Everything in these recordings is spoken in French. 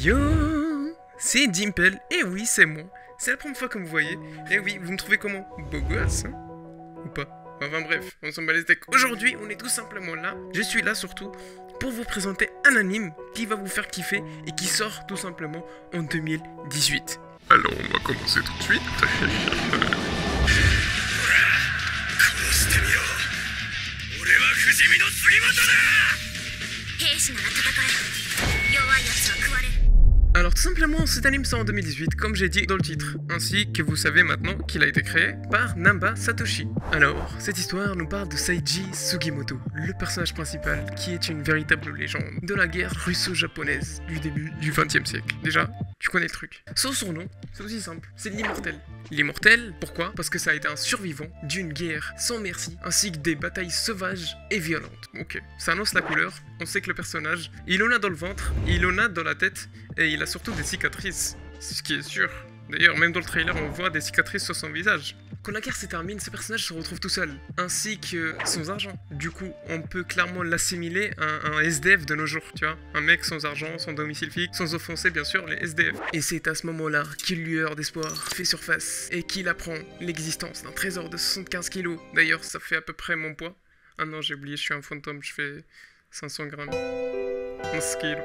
Yo, c'est Dimple, et oui, c'est moi. C'est la première fois que vous me voyez. Et oui, vous me trouvez comment? Beau gosse, hein? Ou pas? Enfin bref, on s'en bat les steaks. Aujourd'hui, on est tout simplement là. Je suis là surtout pour vous présenter un anime qui va vous faire kiffer et qui sort tout simplement en 2018. Alors on va commencer tout de suite. Alors tout simplement, cet anime sort en 2018, comme j'ai dit dans le titre, ainsi que vous savez maintenant qu'il a été créé par Namba Satoshi. Alors, cette histoire nous parle de Seiji Sugimoto, le personnage principal, qui est une véritable légende de la guerre russo-japonaise du début du XXe siècle. Déjà, tu connais le truc. Son surnom, c'est aussi simple, c'est l'immortel. L'immortel, pourquoi? Parce que ça a été un survivant d'une guerre sans merci, ainsi que des batailles sauvages et violentes. Ok, ça annonce la couleur, on sait que le personnage, il en a dans le ventre, il en a dans la tête, et il a surtout des cicatrices, ce qui est sûr. D'ailleurs, même dans le trailer, on voit des cicatrices sur son visage. Quand la guerre se termine, ce personnage se retrouve tout seul, ainsi que sans argent. Du coup, on peut clairement l'assimiler à un SDF de nos jours, tu vois. Un mec sans argent, sans domicile fixe, sans offenser bien sûr les SDF. Et c'est à ce moment-là qu'une lueur d'espoir fait surface, et qu'il apprend l'existence d'un trésor de 75 kilos. D'ailleurs, ça fait à peu près mon poids. Ah non, j'ai oublié, je suis un fantôme, je fais 500 grammes. 11 kilos.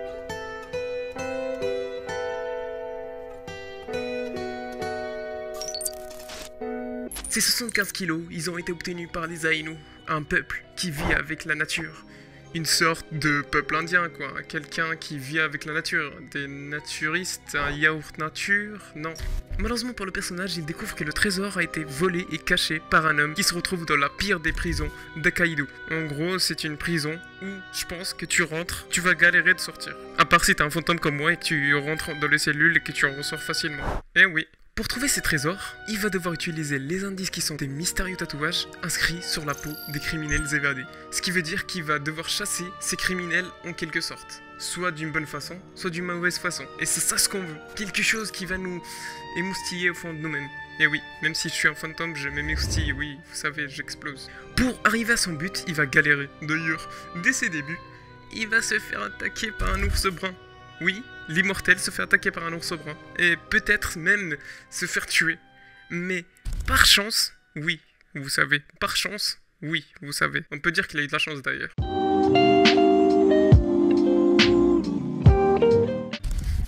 Ces 75 kilos, ils ont été obtenus par les Ainu, un peuple qui vit avec la nature. Une sorte de peuple indien, quoi. Quelqu'un qui vit avec la nature. Des naturistes, un yaourt nature, non. Malheureusement pour le personnage, il découvre que le trésor a été volé et caché par un homme qui se retrouve dans la pire des prisons d'Hokkaido. En gros, c'est une prison où je pense que tu rentres, tu vas galérer de sortir. À part si t'es un fantôme comme moi et que tu rentres dans les cellules et que tu en ressors facilement. Eh oui. Pour trouver ces trésors, il va devoir utiliser les indices qui sont des mystérieux tatouages inscrits sur la peau des criminels évadés. Ce qui veut dire qu'il va devoir chasser ces criminels en quelque sorte. Soit d'une bonne façon, soit d'une mauvaise façon. Et c'est ça ce qu'on veut. Quelque chose qui va nous émoustiller au fond de nous-mêmes. Et oui, même si je suis un fantôme, je m'émoustille, oui, vous savez, j'explose. Pour arriver à son but, il va galérer. D'ailleurs, dès ses débuts, il va se faire attaquer par un ours brun. Oui, l'immortel se fait attaquer par un ours brun. Et peut-être même se faire tuer. Mais par chance, oui, vous savez. Par chance, oui, vous savez. On peut dire qu'il a eu de la chance d'ailleurs.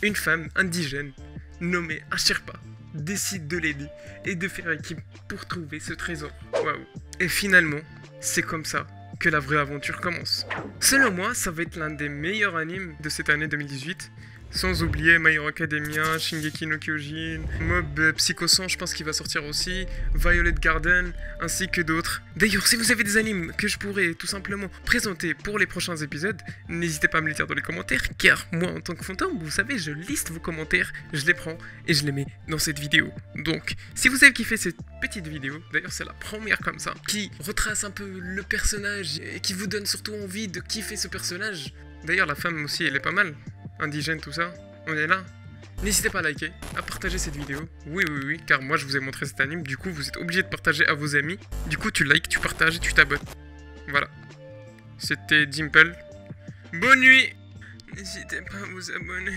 Une femme indigène nommée Ashirpa décide de l'aider et de faire équipe pour trouver ce trésor. Waouh. Et finalement, c'est comme ça que la vraie aventure commence. Selon moi, ça va être l'un des meilleurs animes de cette année 2018. Sans oublier My Hero Academia, Shingeki no Kyojin, Mob Psycho 100, je pense qu'il va sortir aussi, Violet Garden, ainsi que d'autres. D'ailleurs, si vous avez des animes que je pourrais tout simplement présenter pour les prochains épisodes, n'hésitez pas à me les dire dans les commentaires, car moi, en tant que fantôme, vous savez, je liste vos commentaires, je les prends et je les mets dans cette vidéo. Donc, si vous avez kiffé cette petite vidéo, d'ailleurs c'est la première comme ça, qui retrace un peu le personnage et qui vous donne surtout envie de kiffer ce personnage. D'ailleurs, la femme aussi, elle est pas mal. Indigène, tout ça, on est là. N'hésitez pas à liker, à partager cette vidéo. Oui, car moi je vous ai montré cet anime, du coup vous êtes obligé de partager à vos amis. Du coup tu likes, tu partages et tu t'abonnes. Voilà. C'était Dimple. Bonne nuit. N'hésitez pas à vous abonner.